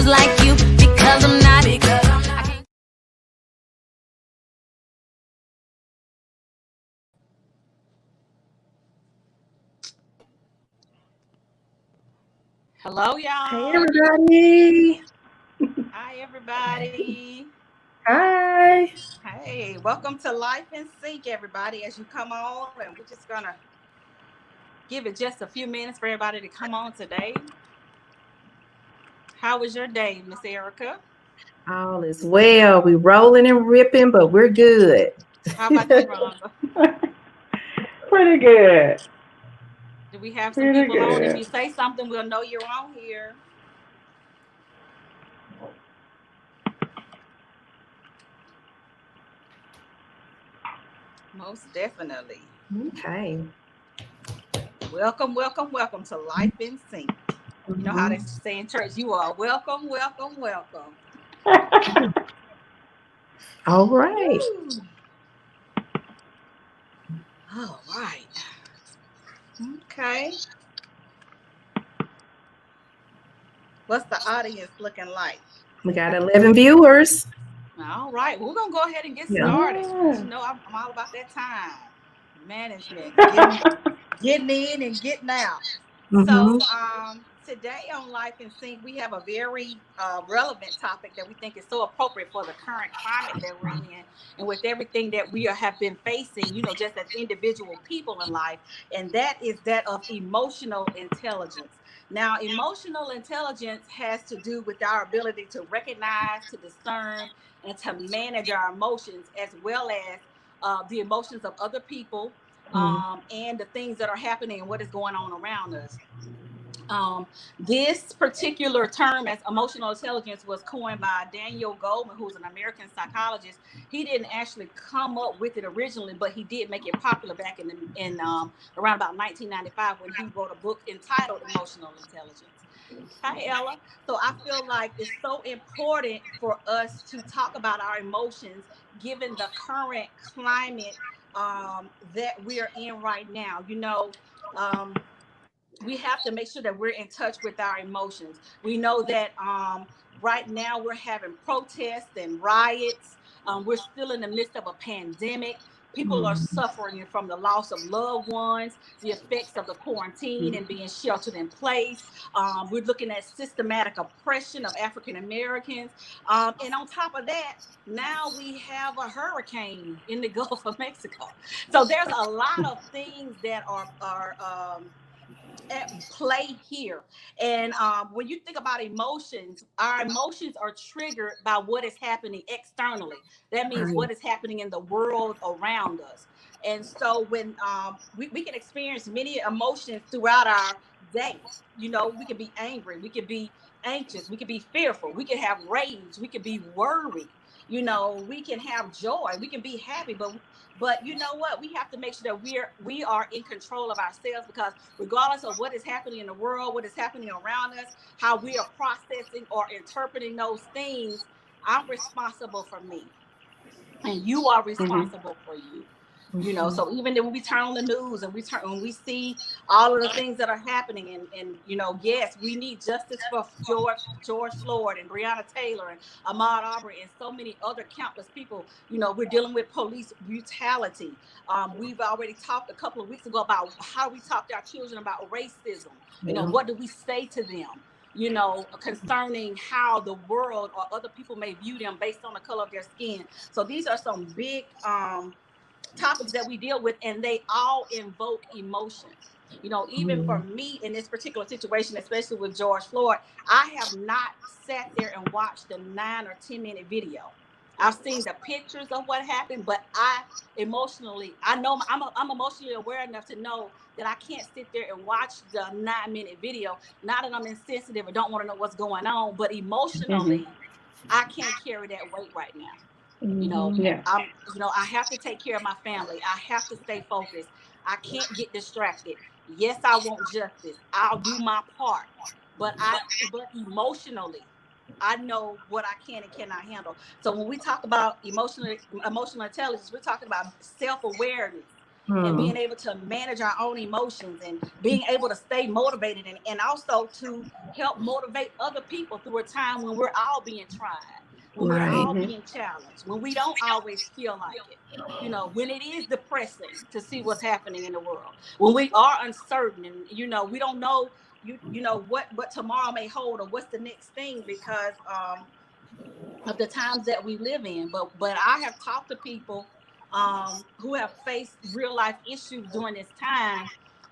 girls like you because I'm not. I can't. Hello, Hey, y'all. everybody. Hi, everybody. Hi. Hey, welcome to Life in Sync, everybody. As you come on, and we're just gonna give it just a few minutes for everybody to come on today. How was your day, Miss Erica? All is well. We rolling and ripping, but we're good. How about you, Rhonda? Pretty good. Do we have some Pretty people on? If good. you say something, we'll know you're on here. Most definitely. Okay. Welcome, welcome, welcome to Life in Sync. You know how they say in church, you are welcome, welcome, welcome. All right. Woo. All right. Okay. What's the audience looking like? We got 11 viewers. All right. We're going to go ahead and get Yeah. started. Yeah. You know, I'm all about that time management, getting in and getting out. Mm-hmm. So today on Life in Sync, we have a very relevant topic that we think is so appropriate for the current climate that we're in, and with everything that we have been facing, you know, just as individual people in life, and that is that of emotional intelligence. Now, emotional intelligence has to do with our ability to recognize, to discern, and to manage our emotions, as well as the emotions of other people, and the things that are happening and what is going on around us. This particular term as emotional intelligence was coined by Daniel Goleman, who's an American psychologist. He didn't actually come up with it originally, but he did make it popular back in around about 1995 when he wrote a book entitled Emotional Intelligence. Hi, Ella. So I feel like it's so important for us to talk about our emotions given the current climate that we're in right now. You know, we have to make sure that we're in touch with our emotions. We know that right now we're having protests and riots. We're still in the midst of a pandemic. People are suffering from the loss of loved ones, the effects of the quarantine and being sheltered in place. We're looking at systematic oppression of African Americans. And on top of that, now we have a hurricane in the Gulf of Mexico. So there's a lot of things that are at play here. And when you think about emotions, our emotions are triggered by what is happening externally. That means what is happening in the world around us. And so when we can experience many emotions throughout our day. You know, we can be angry, we can be anxious, we can be fearful, we can have rage, we can be worried. You know, we can have joy, we can be happy, but you know what? We have to make sure that we are in control of ourselves, because regardless of what is happening in the world, what is happening around us, how we are processing or interpreting those things, I'm responsible for me, and you are responsible for you. You know, so even when we turn on the news and when we see all of the things that are happening, and you know, yes, we need justice for George Floyd and Breonna Taylor and Ahmaud Arbery and so many other countless people. You know, we're dealing with police brutality. We've already talked a couple of weeks ago about how we talk to our children about racism. You know, what do we say to them? You know, concerning how the world or other people may view them based on the color of their skin. So these are some big topics that we deal with, and they all invoke emotion. You know, even for me in this particular situation, especially with George Floyd, I have not sat there and watched the 9 or 10 minute video. I've seen the pictures of what happened, but I know I'm emotionally aware enough to know that I can't sit there and watch the 9 minute video. Not that I'm insensitive or don't want to know what's going on, but emotionally, I can't carry that weight right now. You know, Yeah. I have to take care of my family. I have to stay focused. I can't get distracted. Yes, I want justice. I'll do my part. But emotionally, I know what I can and cannot handle. So when we talk about emotional intelligence, we're talking about self-awareness. and being able to manage our own emotions and being able to stay motivated and also to help motivate other people through a time when we're all being tried, when we're Right. all being challenged, when we don't always feel like it. You know, when it is depressing to see what's happening in the world, when we are uncertain and, you know, we don't know, you know, what tomorrow may hold or what's the next thing because of the times that we live in. But I have talked to people who have faced real life issues during this time.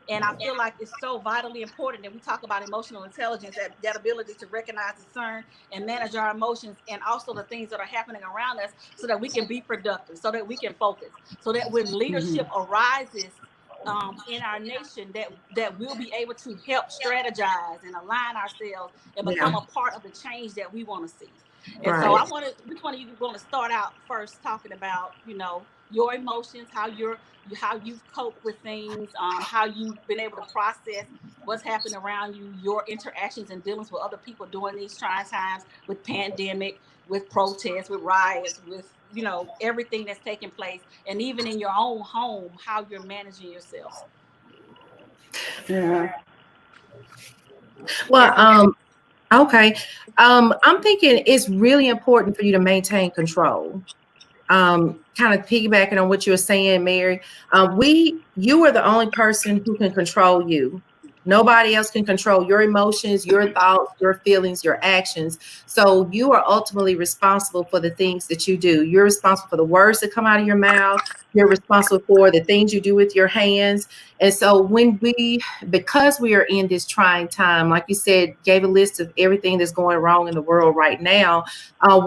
And I feel like it's so vitally important that we talk about emotional intelligence, that ability to recognize, discern, and manage our emotions, and also the things that are happening around us so that we can be productive, so that we can focus, so that when leadership arises in our nation, that we'll be able to help strategize and align ourselves and become a part of the change that we want to see. And so I wanted, which one of you want to start out first talking about, you know, your emotions, how you've coped with things, how you've been able to process what's happening around you, your interactions and dealings with other people during these trying times with pandemic, with protests, with riots, with, you know, everything that's taking place, and even in your own home, how you're managing yourself. Yeah. Well, okay. I'm thinking it's really important for you to maintain control. Kind of piggybacking on what you were saying, Mary. You are the only person who can control you. Nobody else can control your emotions, your thoughts, your feelings, your actions. So you are ultimately responsible for the things that you do. You're responsible for the words that come out of your mouth. You're responsible for the things you do with your hands. And so because we are in this trying time, like you said, gave a list of everything that's going wrong in the world right now,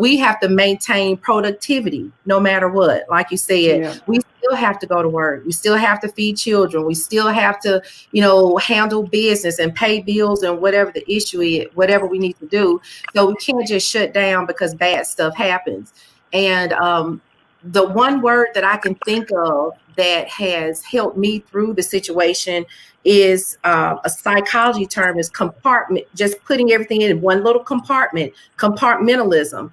we have to maintain productivity no matter what. Like you said, we still have to go to work. We still have to feed children. We still have to, you know, handle business and pay bills and whatever the issue is, whatever we need to do. So we can't just shut down because bad stuff happens. And the one word that I can think of that has helped me through the situation is a psychology term, is compartment, just putting everything in one little compartment, compartmentalism.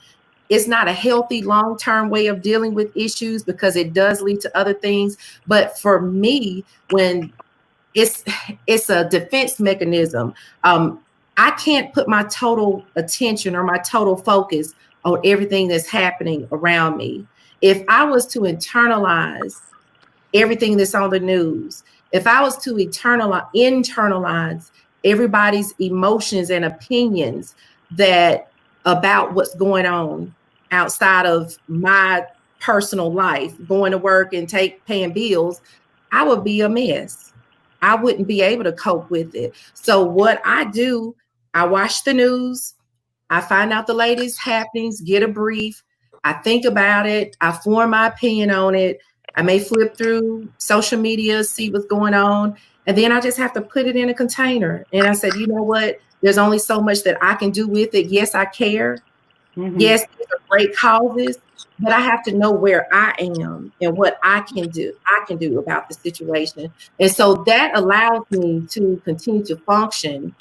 It's not a healthy long-term way of dealing with issues because it does lead to other things. But for me, when it's a defense mechanism, I can't put my total attention or my total focus on everything that's happening around me. If I was to internalize everything that's on the news, if I was to internalize everybody's emotions and opinions about what's going on outside of my personal life, going to work and paying bills, I would be a mess. I wouldn't be able to cope with it. So what I do, I watch the news, I find out the latest happenings, get a brief, I think about it, I form my opinion on it. I may flip through social media, see what's going on, and then I just have to put it in a container. And I said, you know what? There's only so much that I can do with it. Yes, I care. Yes, these are great causes, but I have to know where I am and what I can do about the situation. And so that allows me to continue to function,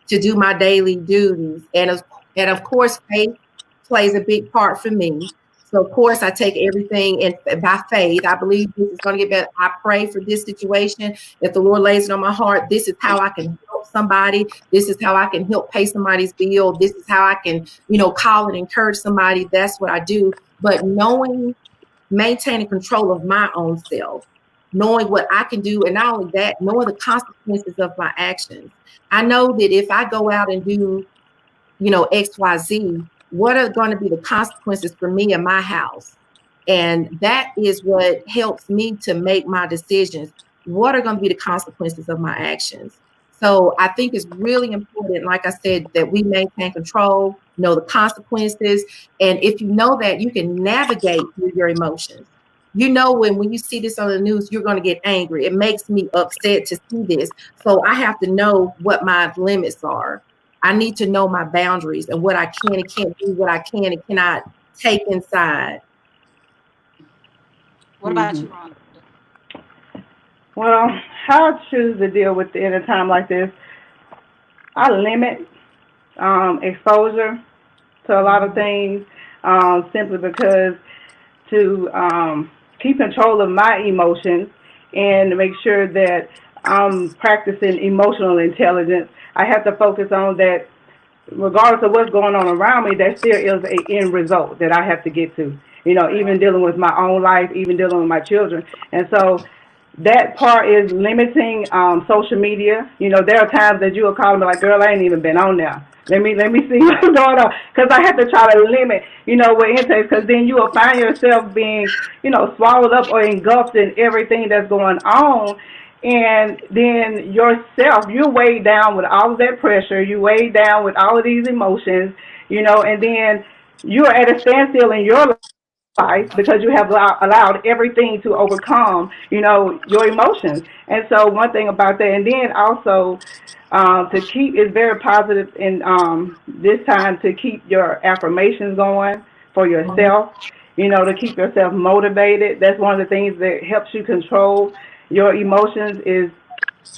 to do my daily duties. And of course, faith plays a big part for me. So of course I take everything by faith. I believe this is going to get better. I pray for this situation. If the Lord lays it on my heart, this is how I can help somebody. This is how I can help pay somebody's bill. This is how I can, call and encourage somebody. That's what I do. But maintaining control of my own self, knowing what I can do, and not only that, knowing the consequences of my actions. I know that if I go out and do, XYZ, what are going to be the consequences for me and my house? And that is what helps me to make my decisions. What are going to be the consequences of my actions? So I think it's really important, like I said, that we maintain control, know the consequences. And if you know that, you can navigate through your emotions. When you see this on the news, you're going to get angry. It makes me upset to see this. So I have to know what my limits are. I need to know my boundaries and what I can and can't do, what I can and cannot take inside. What about you, Rhonda? Well, how I choose to deal with it in a time like this, I limit exposure to a lot of things simply because to keep control of my emotions and make sure that I'm practicing emotional intelligence. I have to focus on that regardless of what's going on around me, there still is a end result that I have to get to. You know, even dealing with my own life, even dealing with my children. And so that part is limiting social media. You know, there are times that you will call me like, girl, I ain't even been on there. Let me see what's going on. Because I have to try to limit, you know, what it takes. Because then you will find yourself being, you know, swallowed up or engulfed in everything that's going on. And then yourself, you're weighed down with all of that pressure. You're weighed down with all of these emotions, you know, and then you're at a standstill in your life because you have allowed everything to overcome, you know, your emotions. And so one thing about that, and then also to keep is very positive in this time to keep your affirmations going for yourself, you know, to keep yourself motivated. That's one of the things that helps you control your emotions is,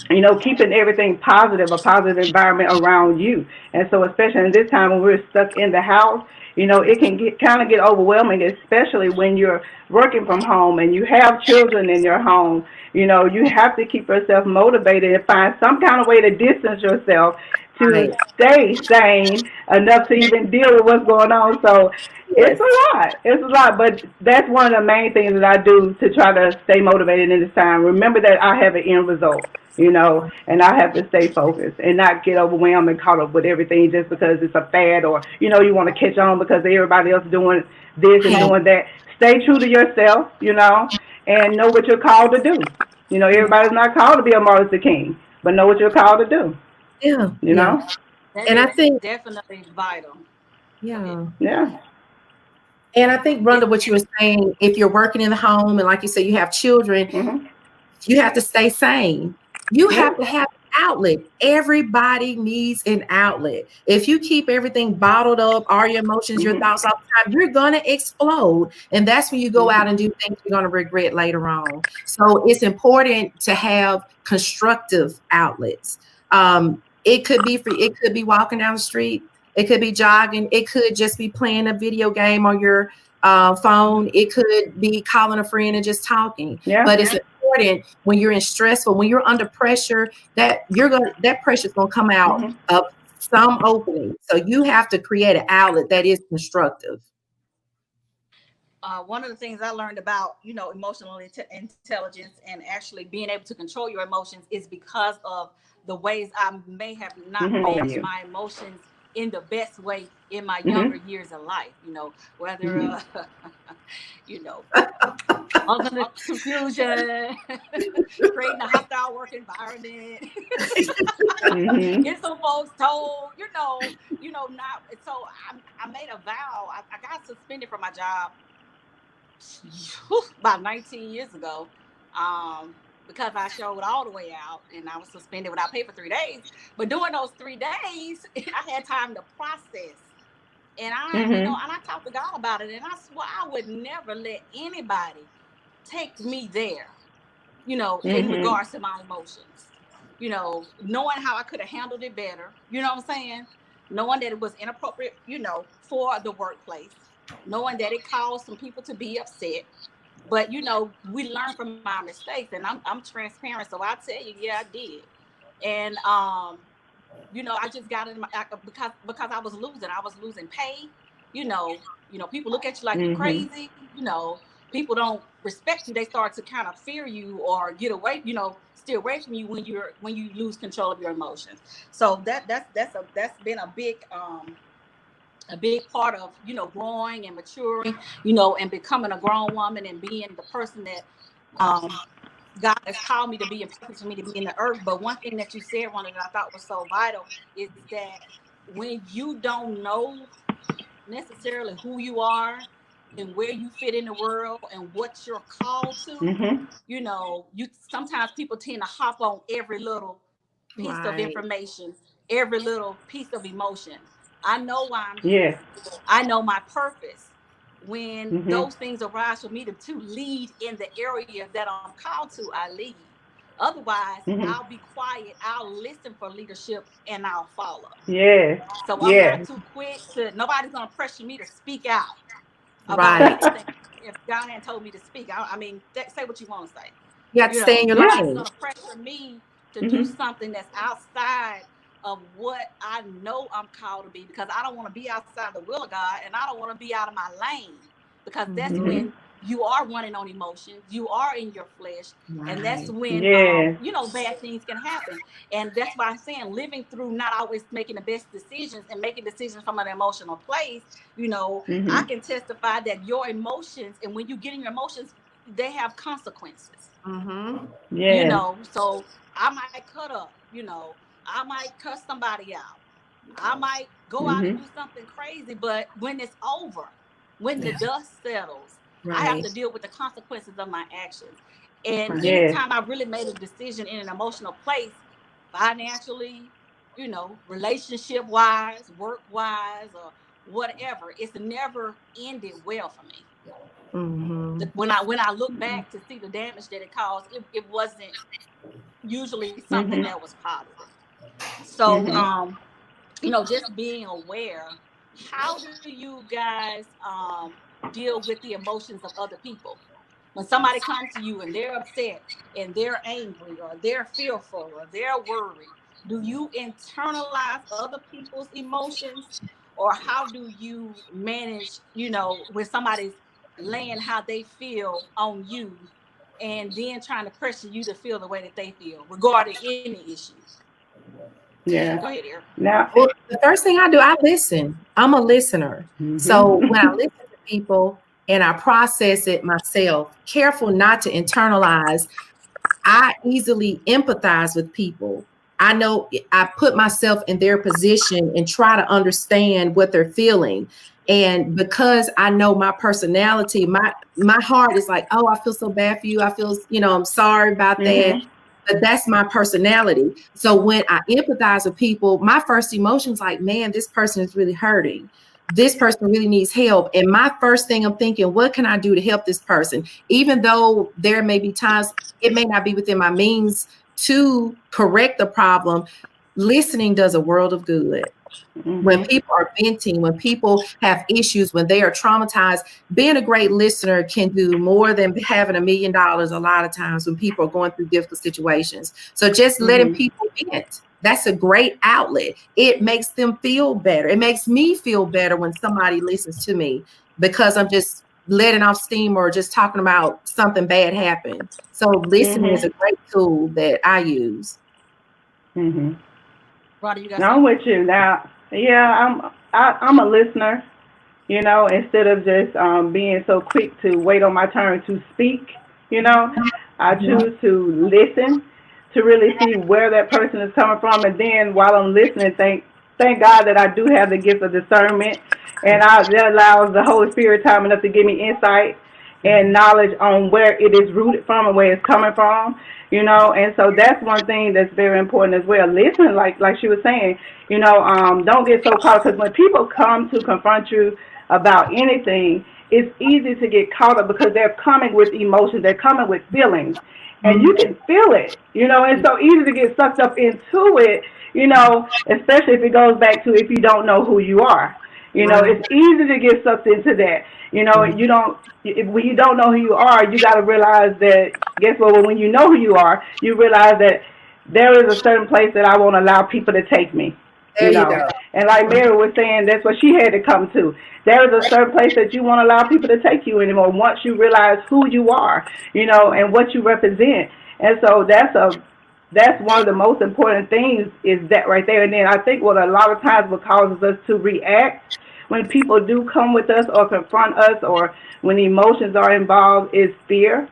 you know, keeping everything positive, a positive environment around you. And so especially in this time when we're stuck in the house, you know, it can get kind of get overwhelming, especially when you're working from home and you have children in your home. You know, you have to keep yourself motivated and find some kind of way to distance yourself Right. to stay sane enough to even deal with what's going on. So it's Yes. a lot. It's a lot. But that's one of the main things that I do to try to stay motivated in this time. Remember that I have an end result, you know, and I have to stay focused and not get overwhelmed and caught up with everything just because it's a fad or, you know, you want to catch on because everybody else doing this and doing that. Stay true to yourself, you know, and know what you're called to do. You know, everybody's not called to be a Martin Luther King, but know what you're called to do, Yeah. you Yeah. know? That And I is think, definitely vital. Go ahead. yeah. Yeah. And I think, Rhonda, what you were saying, if you're working in the home and like you said, you have children, Mm-hmm. you have to stay sane. You Yeah. have to have an outlet. Everybody needs an outlet. If you keep everything bottled up, all your emotions, your Mm-hmm. thoughts all the time, you're going to explode. And that's when you go out Mm-hmm. and do things you're going to regret later on. So it's important to have constructive outlets. It could be walking down the street. It could be jogging. It could just be playing a video game on your phone. It could be calling a friend and just talking. Yeah. But it's important when you're in stressful, when you're under pressure, that pressure is gonna come out Mm-hmm. of some opening. So you have to create an outlet that is constructive. One of the things I learned about, you know, emotional intelligence and actually being able to control your emotions is because of the ways I may have not Mm-hmm. managed You. my emotions in the best way in my younger Mm-hmm. years of life. You know, whether Mm-hmm. you know, causing the confusion, creating a hostile work environment, Mm-hmm. get some folks told, not. So I made a vow. I got suspended from my job about 19 years ago, because I showed all the way out and I was suspended without pay for 3 days. But during those 3 days, I had time to process. And Mm-hmm. I talked to God about it, and I swore I would never let anybody take me there, in Mm-hmm. regards to my emotions. Knowing how I could have handled it better, you know what I'm saying? Knowing that it was inappropriate, for the workplace, knowing that it caused some people to be upset. But we learn from our mistakes, and I'm transparent, so I tell you, yeah, I did. And I just got in because I was losing. I was losing pay. People look at you like you're Mm-hmm. crazy. People don't respect you. They start to kind of fear you or get away. Steer away from you when you lose control of your emotions. So that's been a big part of growing and maturing, and becoming a grown woman and being the person that um, God has called me to be and purpose for me to be in the earth. But one thing that you said, one that I thought was so vital, is that when you don't know necessarily who you are and where you fit in the world and what you're called to, Mm-hmm. you sometimes people tend to hop on every little piece of Right. information, every little piece of emotion. I know why I'm here. Yes. I know my purpose. When Mm-hmm. those things arise for me to lead in the area that I'm called to, I lead. Otherwise, Mm-hmm. I'll be quiet. I'll listen for leadership and I'll follow. Yes. So I'm not Yes. too quick nobody's going to pressure me to speak out about Right. anything if God hadn't told me to speak. I mean, say what you want to say. You have to stay in your Nobody's lane. gonna pressure me to do something that's outside of what I know I'm called to be, because I don't want to be outside the will of God, and I don't want to be out of my lane, because that's when you are running on emotions, you are in your flesh, and that's when bad things can happen. And that's why I'm saying, living through not always making the best decisions and making decisions from an emotional place, I can testify that your emotions, and when you get in your emotions, they have consequences. So I might cut up, I might cuss somebody out, I might go out and do something crazy, but when it's over, when the dust settles, I have to deal with the consequences of my actions. And anytime I really made a decision in an emotional place, financially, relationship wise, work wise, or whatever, it's never ended well for me. When I look back to see the damage that it caused, it wasn't usually something that was positive. So just being aware, how do you guys deal with the emotions of other people? When somebody comes to you and they're upset and they're angry or they're fearful or they're worried, do you internalize other people's emotions, or how do you manage, when somebody's laying how they feel on you and then trying to pressure you to feel the way that they feel regarding any issue? Go ahead, Eric. Now, Well, the first thing I do, I listen. I'm a listener. So when I listen to people and I process it myself, careful not to internalize, I easily empathize with people. I know I put myself in their position and try to understand what they're feeling. And because I know my personality, my heart is like, oh, I feel so bad for you. I feel, I'm sorry about that. But that's my personality. So when I empathize with people, my first emotion is like, man, this person is really hurting. This person really needs help. And my first thing I'm thinking, what can I do to help this person? Even though there may be times it may not be within my means to correct the problem, listening does a world of good. When people are venting, when people have issues, when they are traumatized, being a great listener can do more than having $1 million a lot of times when people are going through difficult situations. So just letting people vent, that's a great outlet. It makes them feel better. It makes me feel better when somebody listens to me, because I'm just letting off steam or just talking about something bad happened. So listening is a great tool that I use. Roddy, you got I'm with you now. Yeah, I'm a listener. Instead of just being so quick to wait on my turn to speak, I choose to listen, to really see where that person is coming from, and then while I'm listening, thank God that I do have the gift of discernment, and that allows the Holy Spirit time enough to give me insight and knowledge on where it is rooted from and where it's coming from. And so that's one thing that's very important as well. Listen, like she was saying, don't get so caught, because when people come to confront you about anything, it's easy to get caught up because they're coming with emotions, they're coming with feelings, and you can feel it, it's so easy to get sucked up into it, especially if it goes back to if you don't know who you are. It's easy to get sucked into that. When you don't know who you are, you got to realize that, guess what, when you know who you are, you realize that there is a certain place that I won't allow people to take me. There you go. And like Mary was saying, that's what she had to come to. There is a certain place that you won't allow people to take you anymore once you realize who you are, and what you represent. And so that's one of the most important things, is that right there. And then I think what a lot of times what causes us to react when people do come with us or confront us, or when emotions are involved, is fear.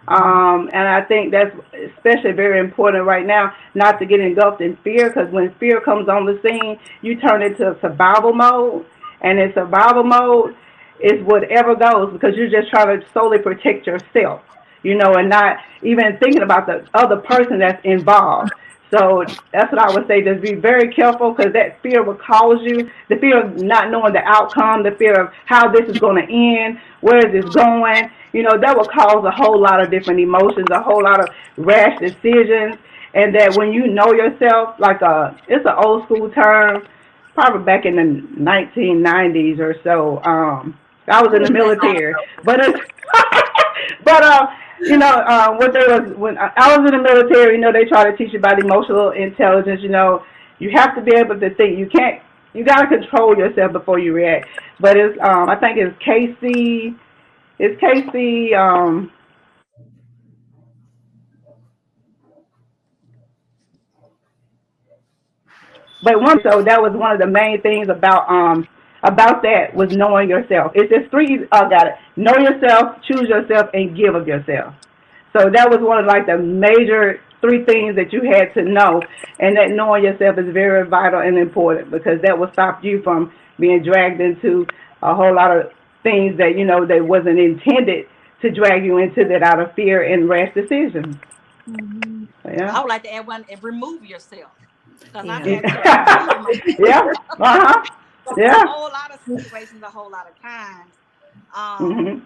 And I think that's especially very important right now, not to get engulfed in fear, because when fear comes on the scene, you turn into survival mode. And in survival mode, it's whatever goes, because you're just trying to solely protect yourself, and not even thinking about the other person that's involved. So that's what I would say. Just be very careful, because that fear will cause you, the fear of not knowing the outcome, the fear of how this is going to end, where is this going, that will cause a whole lot of different emotions, a whole lot of rash decisions. And that when you know yourself, it's an old school term, probably back in the 1990s or so. I was in the military, but You know, what they was when I was in the military. You know, they try to teach you about emotional intelligence. You know, you have to be able to think. You can't. You got to control yourself before you react. But it's I think it's Casey. It's Casey. But one so that was one of the main things about that was knowing yourself. It's just three. Got it. Know yourself, choose yourself, and give of yourself. So that was one of like the major three things that you had to know, and that knowing yourself is very vital and important because that will stop you from being dragged into a whole lot of things that you know that wasn't intended to drag you into that out of fear and rash decisions. Mm-hmm. So, I yeah. would like to add one and remove yourself. Because I've Yeah. had to remove myself Yeah. Uh-huh. from a Yeah. whole lot of situations, a whole lot of times. Mhm.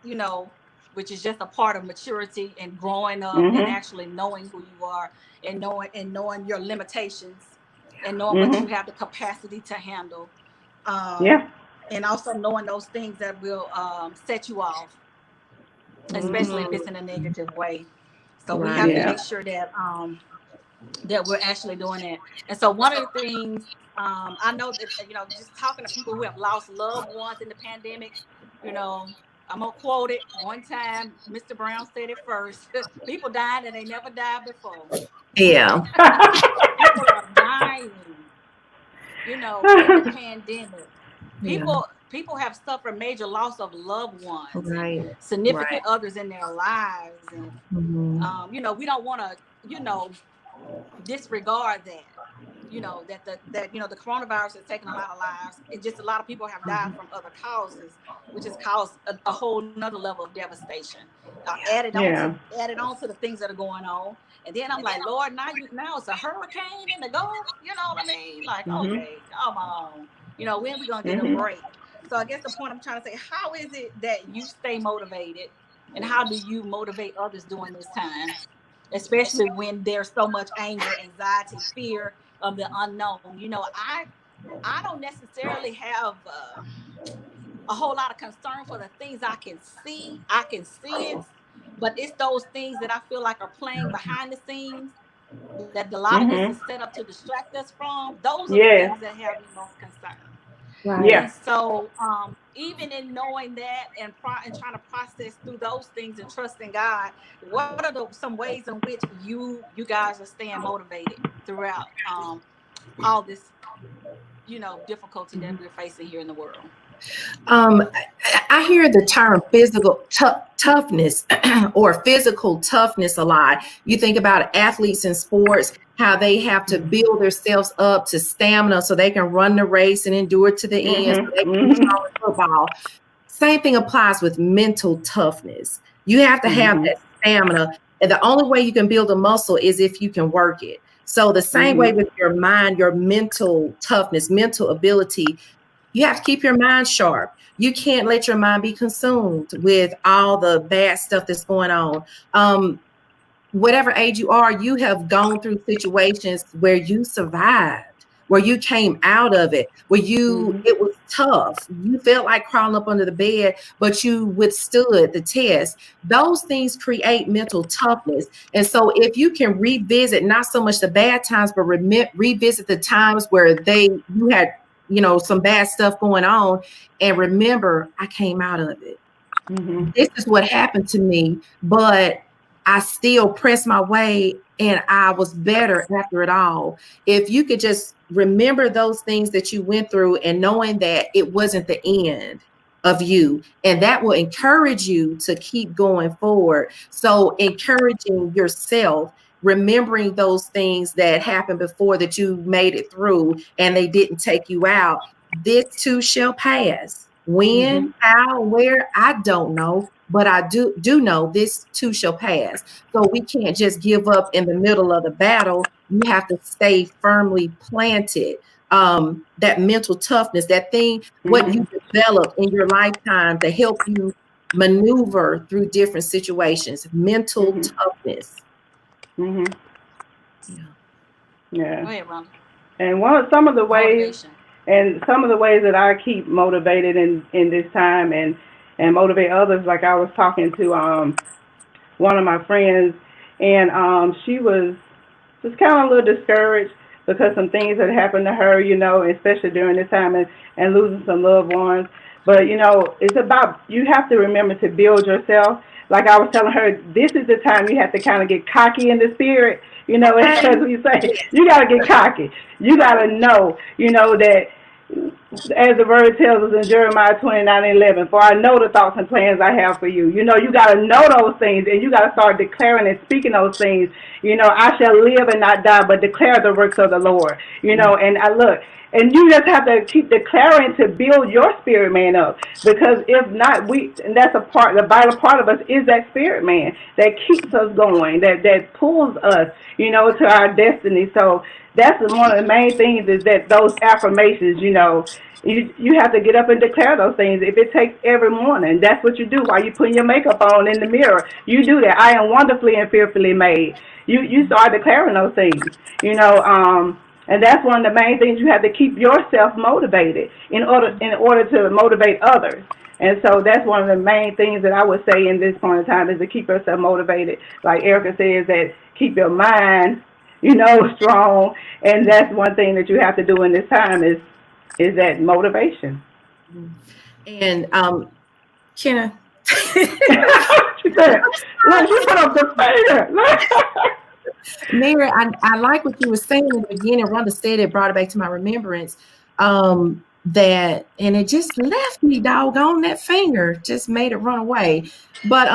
You know, which is just a part of maturity and growing up and Mhm. actually knowing who you are and knowing your limitations and knowing what you Mhm. have the capacity to handle. Um, Yeah. and also knowing those things that will set you off, especially if it's in a negative way. So we have to Right. Yeah. make sure that we're actually doing that. And so one of the things I know that just talking to people who have lost loved ones in the pandemic, you know, I'm gonna quote it one time. Mr. Brown said it first. People dying and they never died before. Yeah. People are dying, in the pandemic. Yeah. People have suffered major loss of loved ones and Right. significant Right. others in their lives, and Mhm. we don't want to, disregard that. The coronavirus has taken a lot of lives, and just a lot of people have died from other causes, which has caused a whole nother level of devastation. Yeah. Added on to the things that are going on, and then I'm like, Lord, now it's a hurricane in the Gulf. You know what I mean? Like, Mhm. okay, come on. When we gonna get a Mhm. break? So I guess the point I'm trying to say, how is it that you stay motivated, and how do you motivate others during this time? Especially when there's so much anger, anxiety, fear of the unknown. I don't necessarily have a whole lot of concern for the things I can see. I can see it, but it's those things that I feel like are playing behind the scenes that a lot of this is Mhm. set up to distract us from. Those are the Yeah. things that have me most concerned. Right. And Yeah. so, even in knowing that and trying to process through those things and trusting God, what are some ways in which you guys are staying motivated throughout all this, difficulty that we're facing here in the world? I hear the term physical toughness or physical toughness a lot. You think about athletes in sports, how they have to build themselves up to stamina so they can run the race and endure to the end so Mhm. they can be Mhm. strong in football. Same thing applies with mental toughness. You have to have Mhm. that stamina. And the only way you can build a muscle is if you can work it. So the same way Mhm. with your mind, your mental toughness, mental ability, you have to keep your mind sharp. You can't let your mind be consumed with all the bad stuff that's going on. Whatever age you are, you have gone through situations where you survived, where you came out of it, where Mhm. it was tough. You felt like crawling up under the bed, but you withstood the test. Those things create mental toughness. And so if you can revisit not so much the bad times, but revisit the times where you had, some bad stuff going on, and remember, I came out of it. Mhm. This is what happened to me, but I still pressed my way and I was better after it all. If you could just remember those things that you went through and knowing that it wasn't the end of you, and that will encourage you to keep going forward. So, encouraging yourself, remembering those things that happened before that you made it through and they didn't take you out. This too shall pass. Mhm. When, how, where, I don't know, but I do know this too shall pass. So we can't just give up in the middle of the battle. You have to stay firmly planted. That mental toughness, that thing, what you Mhm. developed in your lifetime to help you maneuver through different situations. Mental Mhm. toughness. Mhm. Yeah. Yeah. Go ahead, Rhonda. And some of the ways, Motivation. that I keep motivated in this time and motivate others, like I was talking to one of my friends, and she was just kind of a little discouraged because some things had happened to her, you know, especially during this time, and losing some loved ones. But, you know, it's about, you have to remember to build yourself. Like I was telling her, this is the time you have to kind of get cocky in the spirit, you know, as we say, you got to get cocky. You got to know, you know, that as the word tells us in Jeremiah 29:11, for I know the thoughts and plans I have for you. You know, you got to know those things, and you got to start declaring and speaking those things. You know, I shall live and not die, but declare the works of the Lord. You know, and I look, and you just have to keep declaring to build your spirit man up, because if not, and that's a part, the vital part of us is that spirit man that keeps us going, that pulls us, you know, to our destiny. So that's one of the main things, is that those affirmations, you know, you have to get up and declare those things. If it takes every morning, that's what you do while you're putting your makeup on in the mirror. You do that. I am wonderfully and fearfully made. You start declaring those things, you know, and that's one of the main things. You have to keep yourself motivated in order to motivate others. And so that's one of the main things that I would say in this point in time, is to keep yourself motivated. Like Erica says, that keep your mind, you know, strong. And that's one thing that you have to do in this time, is that motivation. And Kenna, she said, look, she put up the finger. Mary, I like what you were saying in the beginning. Rhonda said it, brought it back to my remembrance. That, and it just left me, doggone, that finger just made it run away. But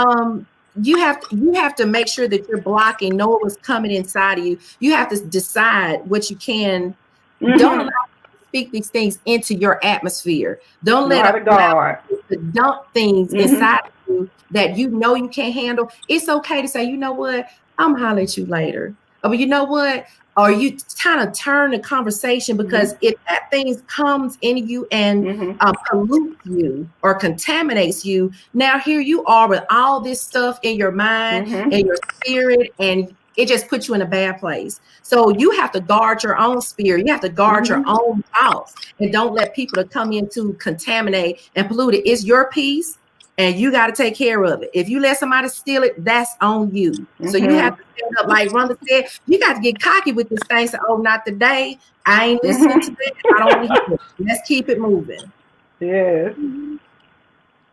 you have to make sure that you're blocking, know what's coming inside of you. You have to decide what you can. Don't allow people to speak these things into your atmosphere. Don't let them to dump things inside of you that you know you can't handle. It's okay to say, you know what, I'm gonna holler at you later. But you know what? Or you kind of turn the conversation, because if that thing comes in you and pollutes you or contaminates you, now here you are with all this stuff in your mind and your spirit, and it just puts you in a bad place. So you have to guard your own spirit. You have to guard your own thoughts, and don't let people to come in to contaminate and pollute it. It's your peace, and you got to take care of it. If you let somebody steal it, that's on you. So you have to stand up, like Rhonda said. You got to get cocky with this thing. So, oh, not today. I ain't listening to that. I don't want to hear it. Let's keep it moving. Yeah.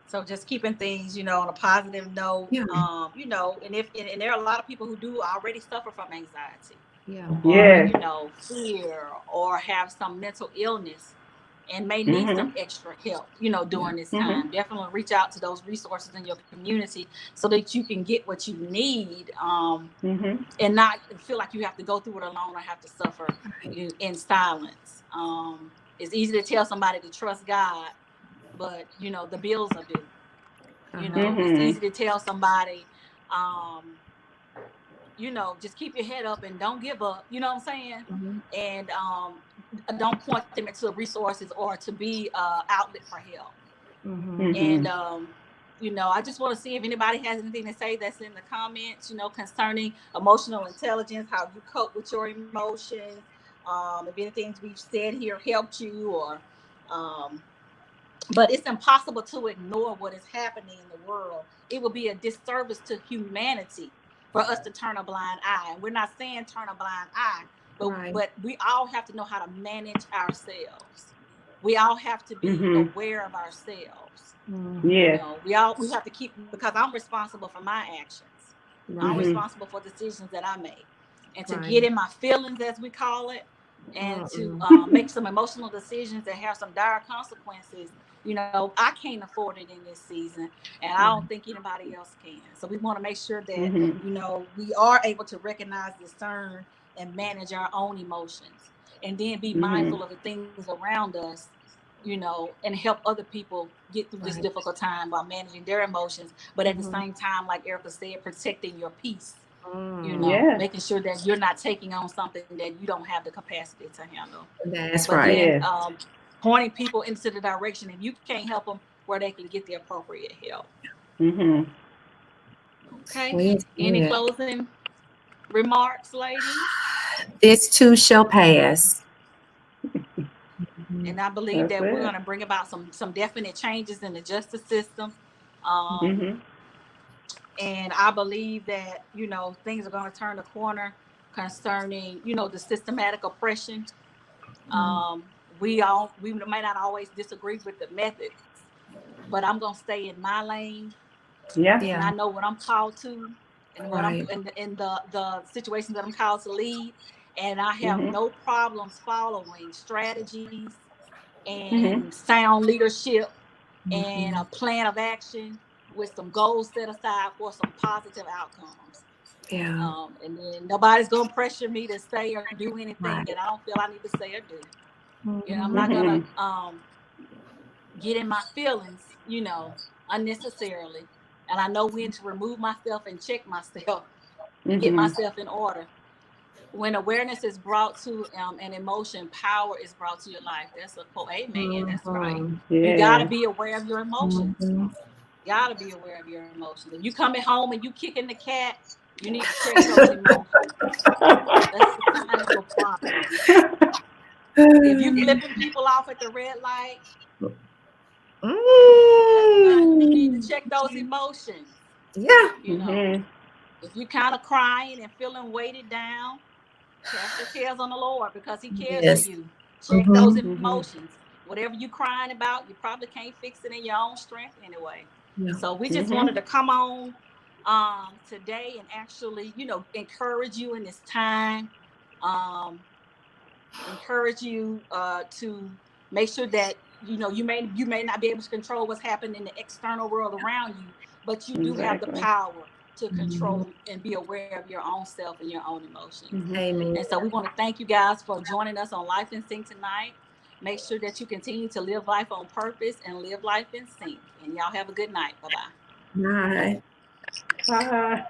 So just keeping things, you know, on a positive note. You know, and there are a lot of people who do already suffer from anxiety. Or, you know, fear, or have some mental illness, and may need some extra help, you know, during this time. Definitely reach out to those resources in your community so that you can get what you need, and not feel like you have to go through it alone or have to suffer in silence. It's easy to tell somebody to trust God, but, you know, the bills are due. You know, it's easy to tell somebody, you know, just keep your head up and don't give up. You know what I'm saying? And don't point them into resources or to be outlet for help. And you know, I just want to see if anybody has anything to say that's in the comments, you know, concerning emotional intelligence, how you cope with your emotions. If anything we've said here helped you, or but it's impossible to ignore what is happening in the world. It would be a disservice to humanity for us to turn a blind eye. And we're not saying turn a blind eye, but we all have to know how to manage ourselves. We all have to be aware of ourselves. You know, we have to keep, because I'm responsible for my actions. I'm responsible for decisions that I make. And to get in my feelings, as we call it, and to make some emotional decisions that have some dire consequences, you know, I can't afford it in this season, and I don't think anybody else can. So we want to make sure that, you know, we are able to recognize, discern, and manage our own emotions, and then be mindful of the things around us, you know, and help other people get through this difficult time while managing their emotions. But at the same time, like Erica said, protecting your peace. You know, making sure that you're not taking on something that you don't have the capacity to handle. That's Then, pointing people into the direction, if you can't help them, where they can get the appropriate help. Okay. Any closing remarks, ladies? This too shall pass. And I believe that we're going to bring about some definite changes in the justice system. And I believe that, things are going to turn the corner concerning, the systematic oppression. We might not always disagree with the methods, but I'm going to stay in my lane. Yeah. And I know what I'm called to, and what Right. I'm in the situations that I'm called to lead. And I have Mhm. no problems following strategies Mhm. and sound leadership and Mhm. a plan of action with some goals set aside for some positive outcomes. Yeah. And then nobody's gonna pressure me to say or do anything Right. that I don't feel I need to say or do. I'm not gonna Mhm. get in my feelings, unnecessarily. And I know when to remove myself and check myself and get Mhm. myself in order. When awareness is brought to an emotion, power is brought to your life. That's a quote. Amen. That's right. Mhm. You got to Yeah. be aware of your emotions. Mhm. Got to be aware of your emotions. If you coming home and you kicking the cat, you need to check those emotions. That's a sign of a problem. If you flipping people off at the red light, that's a sign you need to Mm. check those emotions. Yeah. You know, Mhm. if you kind of crying and feeling weighted down, cast your cares on the Lord because He cares for Yes. you. Check those Mhm. Mhm. emotions. Whatever you crying about, you probably can't fix it in your own strength anyway. Yeah. So we just wanted Mhm. to come on today and actually, encourage you in this time. Um, encourage you to make sure that you may not be able to control what's happening in the external world around you, but you do have the Exactly. power to Mhm. control and be aware of your own self and your own emotions. Mhm. Amen. And so we want to thank you guys for joining us on Life in Sync tonight. Make sure that you continue to live life on purpose and live life in sync. And y'all have a good night. Bye-bye. Bye. Bye.